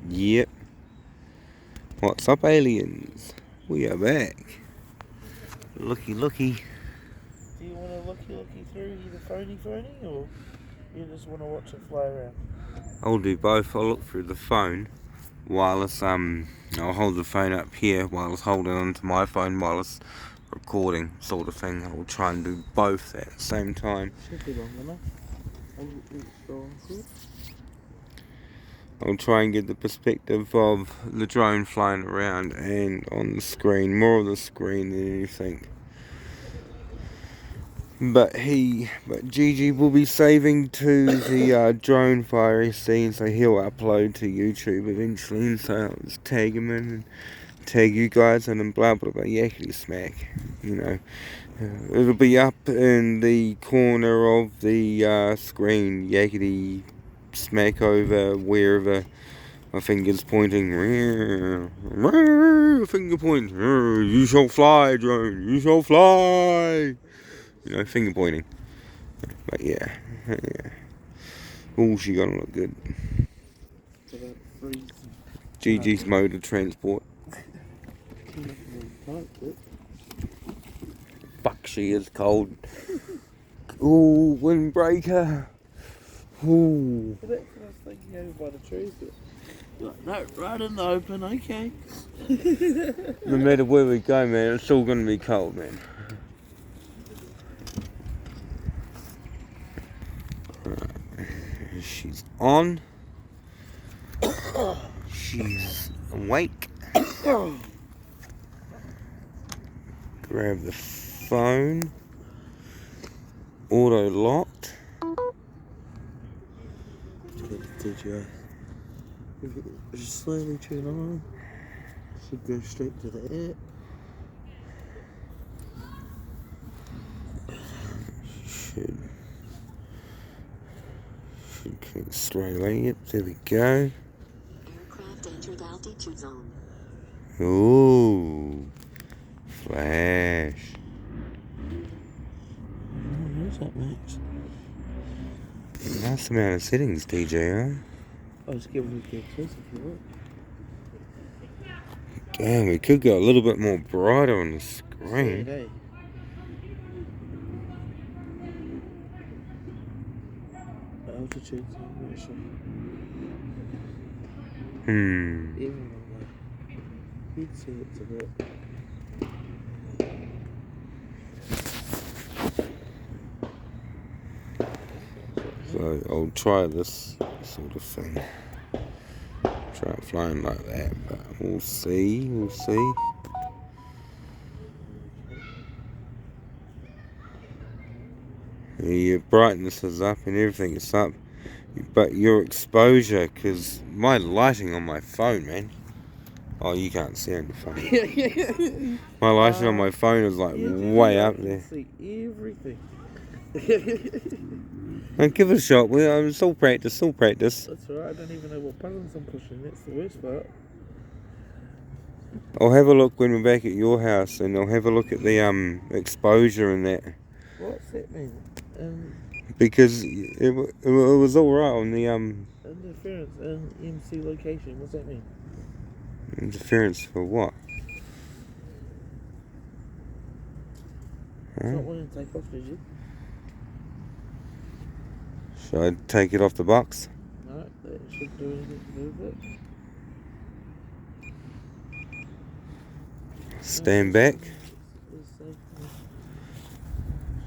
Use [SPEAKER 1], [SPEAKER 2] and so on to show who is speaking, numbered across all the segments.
[SPEAKER 1] Yep. What's up, aliens? We are back. Looky.
[SPEAKER 2] Do you want to looky through the phony, or you just want to watch it fly around?
[SPEAKER 1] I'll do both. I'll look through the phone whilst I'll hold the phone up here whilst holding onto my phone whilst recording, sort of thing. I'll try and do both at the same time.
[SPEAKER 2] Should be long enough.
[SPEAKER 1] I'll try and get the perspective of the drone flying around and on the screen, more of the screen than anything. But Gigi will be saving to the drone fire scene, so he'll upload to YouTube eventually, and so I'll just tag him in and tag you guys and then blah blah blah, yakety smack, you know. It'll be up in the corner of the screen, yakety smack over wherever my finger's pointing. Finger point. You shall fly, drone. You shall fly. You know, finger pointing. But yeah. Oh, she gonna look good. Gigi's mode of transport. Fuck, she is cold. Ooh, windbreaker. Ooh.
[SPEAKER 2] That's what I was thinking over by the trees. No, right in the open, okay.
[SPEAKER 1] No matter where we go, man, it's still gonna be cold, man. She's on. She's awake. Grab the phone. Auto locked.
[SPEAKER 2] DJI. Just slowly turn on. Should go straight to the air.
[SPEAKER 1] Should click straight away. Yep, there we go.
[SPEAKER 3] Aircraft entered altitude zone.
[SPEAKER 1] Ooh, flash.
[SPEAKER 2] Where's that, Max?
[SPEAKER 1] Nice amount of settings, DJI.
[SPEAKER 2] I was giving you a kiss if you want.
[SPEAKER 1] Damn, we could go a little bit more brighter on the screen.
[SPEAKER 2] Hey. Altitude zone, not sure. Even on the he'd say it's a bit.
[SPEAKER 1] So I'll try this sort of thing. Try it flying like that, but we'll see. Your brightness is up and everything is up, but your exposure, because my lighting on my phone, man. Oh, you can't see on your phone. My lighting on my phone is like way up there.
[SPEAKER 2] See everything.
[SPEAKER 1] And give it a shot. It's all practice.
[SPEAKER 2] That's alright. I don't even know what buttons I'm pushing. That's the worst part.
[SPEAKER 1] I'll have a look when we're back at your house, and I'll have a look at the exposure and that.
[SPEAKER 2] What's that mean?
[SPEAKER 1] Because it was all right on the
[SPEAKER 2] Interference in MC location. What's that mean?
[SPEAKER 1] Interference for what?
[SPEAKER 2] It's not wanting to take off, did you?
[SPEAKER 1] Should I take it off the box?
[SPEAKER 2] No, that shouldn't do anything to do with it.
[SPEAKER 1] Stand back.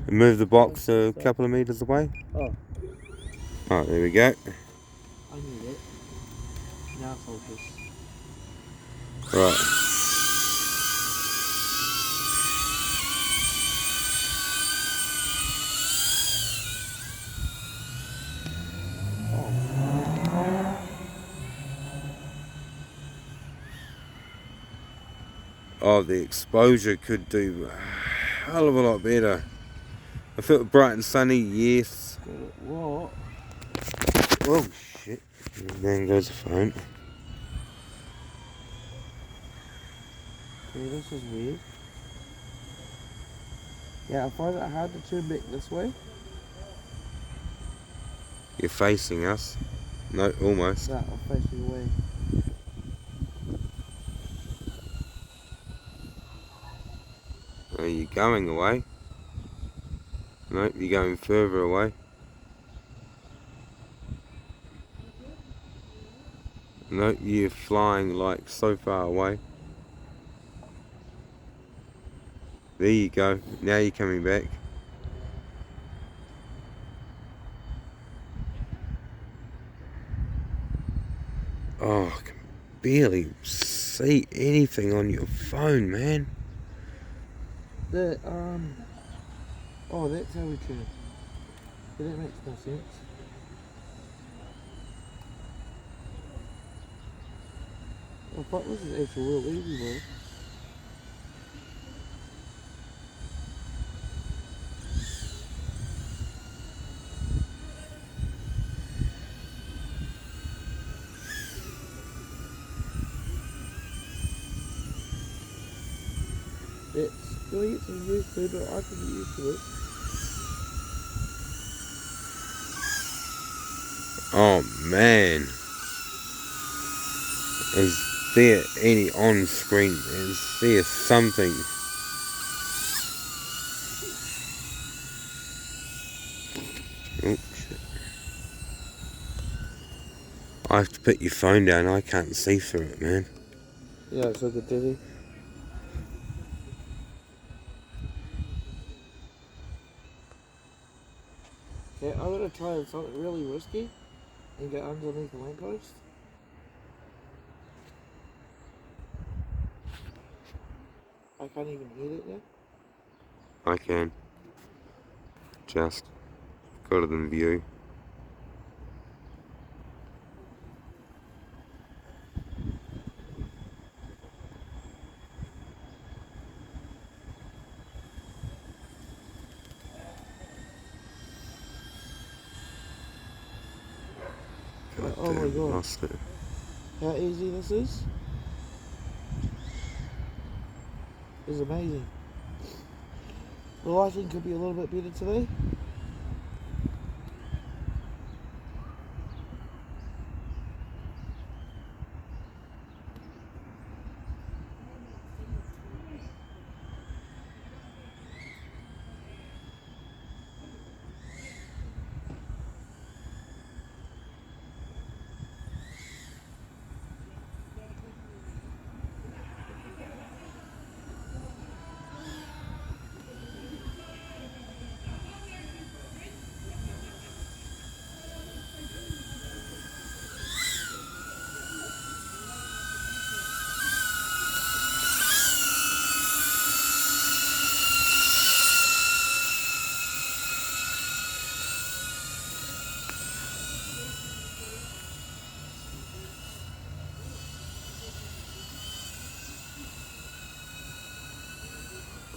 [SPEAKER 1] And move the box a couple of meters away.
[SPEAKER 2] Oh,
[SPEAKER 1] There we go.
[SPEAKER 2] I knew that. Now focus.
[SPEAKER 1] Right. Oh, the exposure could do a hell of a lot better. If it were bright and sunny, yes.
[SPEAKER 2] What?
[SPEAKER 1] Oh shit. And there goes the phone.
[SPEAKER 2] Okay, this is weird. Yeah, I find it hard to turn back this way.
[SPEAKER 1] You're facing us. No, almost.
[SPEAKER 2] No, I'm facing away.
[SPEAKER 1] going away. Nope, you're going further away. Nope, you're flying like so far away. There you go. Now you're coming back. Oh, I can barely see anything on your phone, man.
[SPEAKER 2] That, oh, that's how we turn. Yeah, that makes no sense. I thought this is actually real easy, bro. It's gonna get some used to, but I can get used to it.
[SPEAKER 1] Oh man. Is there any on screen? Is there something? Oh shit. I have to put your phone down, I can't see through it, man.
[SPEAKER 2] Yeah, it's like a dizzy. Okay, I'm gonna try something really risky and get underneath the lamppost. I can't even hear it now.
[SPEAKER 1] I can. Just got it in view. God
[SPEAKER 2] Oh my
[SPEAKER 1] damn,
[SPEAKER 2] God.
[SPEAKER 1] lost it.
[SPEAKER 2] How easy this is amazing. The lighting could be a little bit better today.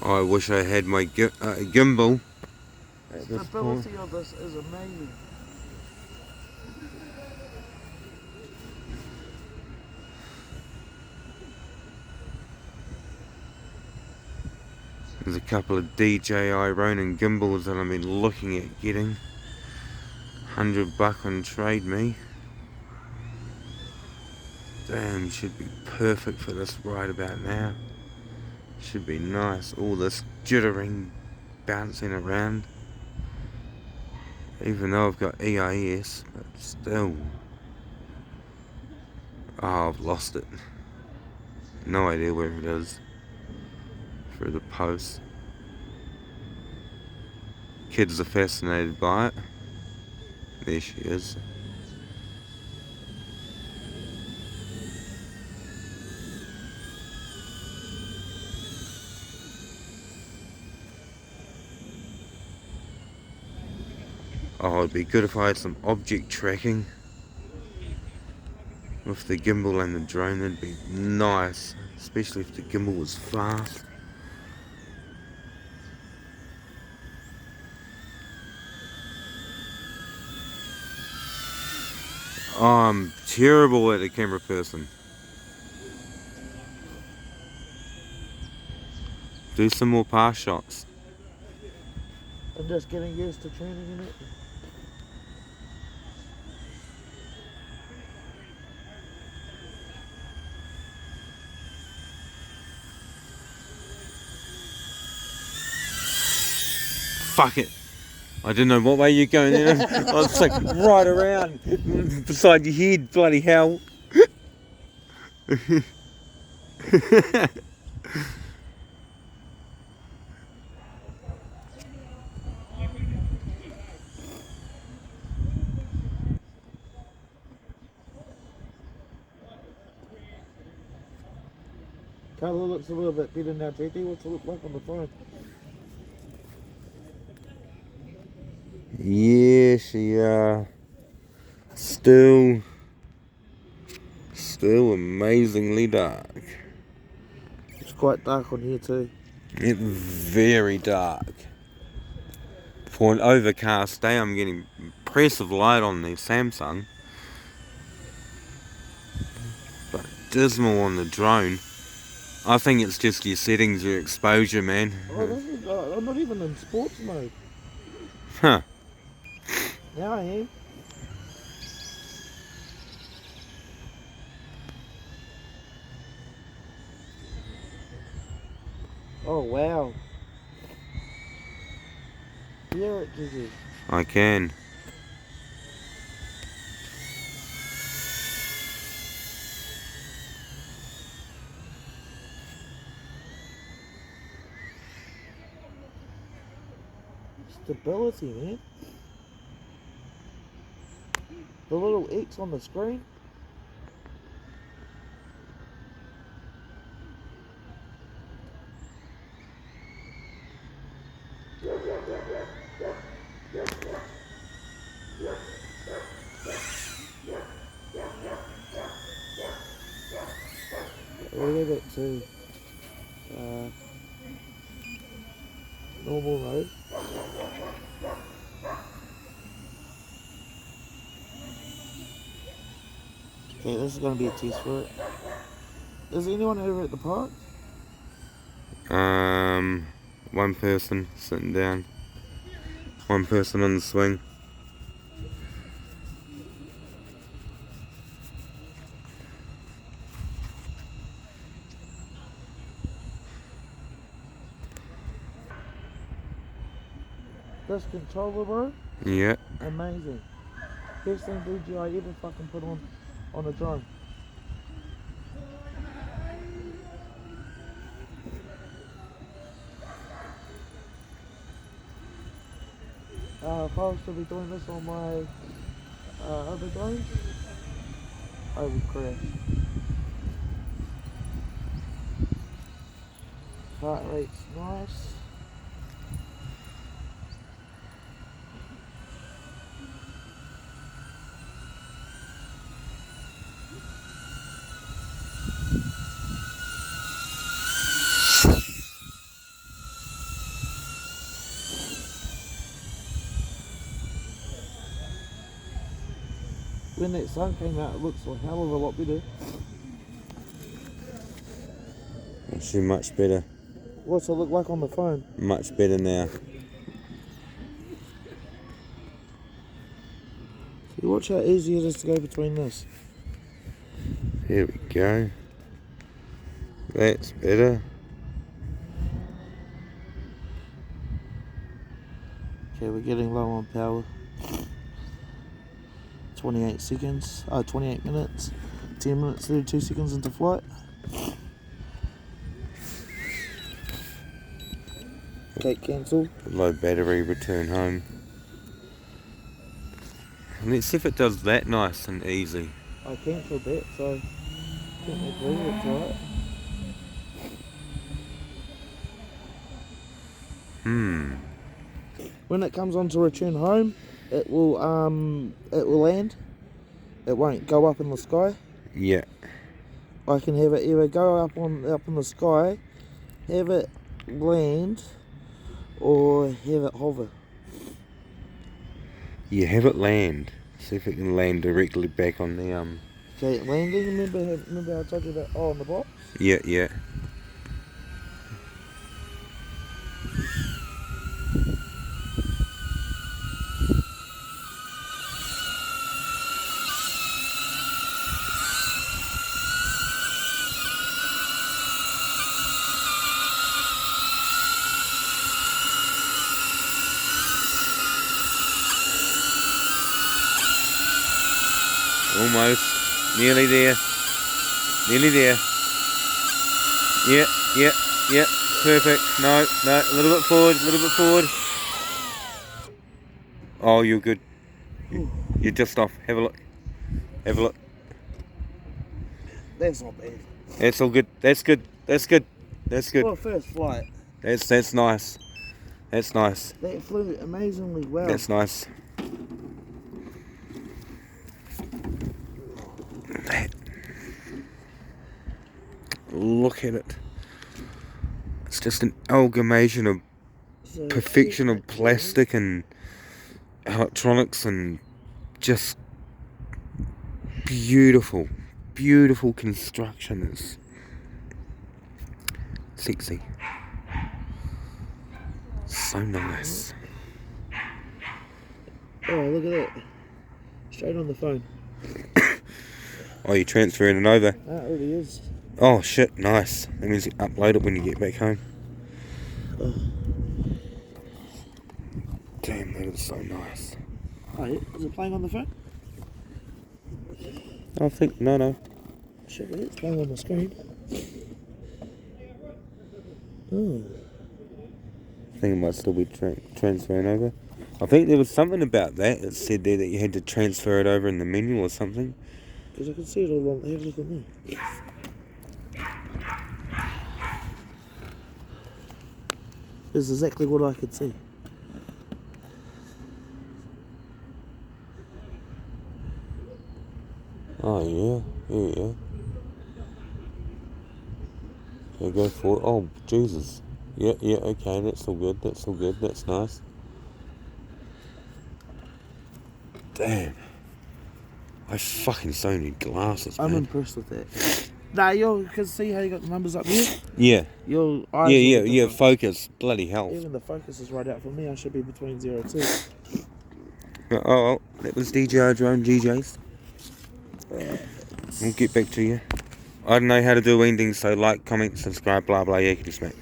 [SPEAKER 1] I wish I had my gimbal at
[SPEAKER 2] The
[SPEAKER 1] this point.
[SPEAKER 2] stability of this is amazing.
[SPEAKER 1] There's a couple of DJI Drone gimbals that I've been looking at getting. $100 on Trade Me. Damn, should be perfect for this right about now. Should be nice. All this jittering, bouncing around. Even though I've got EIS, but still. Oh, I've lost it. No idea where it is. Through the post. Kids are fascinated by it. There she is. Oh, it'd be good if I had some object tracking with the gimbal and the drone. That'd be nice, especially if the gimbal was fast. Oh, I'm terrible at a camera person. Do some more pass shots.
[SPEAKER 2] I'm just getting used to training in it.
[SPEAKER 1] fuck it. I didn't know what way you're going in. I was like, right around beside your head, bloody hell.
[SPEAKER 2] Colour looks a little bit better now, JD. What's it look like on the phone?
[SPEAKER 1] Yeah, she still amazingly dark.
[SPEAKER 2] It's quite dark on here too.
[SPEAKER 1] It's very dark. For an overcast day, I'm getting impressive light on the Samsung, but dismal on the drone. I think it's just your settings, your exposure, man.
[SPEAKER 2] Oh, this is, I'm not even in sports mode.
[SPEAKER 1] Huh.
[SPEAKER 2] Now I am. Oh wow. Hear it, Gigi.
[SPEAKER 1] I can.
[SPEAKER 2] Stability, man. The little X on the screen. We'll leave it to normal mode. Okay, this is going to be a test for it. Is anyone over at the park?
[SPEAKER 1] One person sitting down. One person on the swing.
[SPEAKER 2] This controller, bro,
[SPEAKER 1] Yeah.
[SPEAKER 2] amazing. Best thing DJI ever fucking put on a drone. If I was to be doing this on my other drones, I would crash. Heart rate's nice. When that sun came out, it looks a hell of a lot better.
[SPEAKER 1] Actually, much better.
[SPEAKER 2] What's it look like on the phone?
[SPEAKER 1] Much better now.
[SPEAKER 2] See, watch how easy it is to go between this.
[SPEAKER 1] Here we go. That's better.
[SPEAKER 2] Okay, we're getting low on power. 28 seconds, 28 minutes, 10 minutes, 32 seconds into flight. Okay, cancel.
[SPEAKER 1] Low battery, return home. Let's see if it does that nice and easy.
[SPEAKER 2] I cancelled that, so technically it's alright. When it comes on to return home, it will land. It won't go up in the sky.
[SPEAKER 1] Yeah.
[SPEAKER 2] I can have it either go up in the sky, have it land, or have it hover.
[SPEAKER 1] You have it land. See if it can land directly back on the
[SPEAKER 2] Okay, landing. Remember I told you about on the box.
[SPEAKER 1] Yeah, yeah. Almost. Nearly there. Nearly there. Yeah, yeah, yeah. Perfect. No, no. A little bit forward, a little bit forward. Oh, you're good. You're just off. Have a look. Have a look.
[SPEAKER 2] That's not bad.
[SPEAKER 1] That's all good. That's good. That's good. That's good.
[SPEAKER 2] For a first flight,
[SPEAKER 1] That's nice. That's nice.
[SPEAKER 2] that flew amazingly well.
[SPEAKER 1] That's nice. Look at it. It's just an amalgamation of
[SPEAKER 2] So,
[SPEAKER 1] perfection of plastic and electronics and just beautiful, beautiful construction. It's sexy. So nice.
[SPEAKER 2] Oh, look at that. Straight on the phone.
[SPEAKER 1] Oh, you're transferring it over.
[SPEAKER 2] That really is.
[SPEAKER 1] Oh shit, nice. That means you upload it when you get back home.
[SPEAKER 2] Oh,
[SPEAKER 1] Damn, that is so nice.
[SPEAKER 2] oh yeah. Is it playing on the phone?
[SPEAKER 1] I think, no.
[SPEAKER 2] Shit, it's playing on the screen. Oh.
[SPEAKER 1] I think it might still be transferring over. I think there was something about that. It said there that you had to transfer it over in the menu or something.
[SPEAKER 2] Because I can see it all along. Have a look at me. This is exactly what I could see.
[SPEAKER 1] Oh yeah. Yeah, go for it. Oh Jesus. Yeah, okay, that's all good, that's nice. Damn. I fucking so need glasses,
[SPEAKER 2] I'm
[SPEAKER 1] man.
[SPEAKER 2] impressed with that. Nah, you can see how you got the numbers up here?
[SPEAKER 1] Yeah.
[SPEAKER 2] Your eyes
[SPEAKER 1] Yeah,
[SPEAKER 2] look different.
[SPEAKER 1] focus. Bloody hell.
[SPEAKER 2] Even the focus is right out for me. I should be between 0 and 2.
[SPEAKER 1] Oh, that was DJI Drone GJs. We'll get back to you. I don't know how to do anything, so like, comment, subscribe, blah blah, yeah, smack.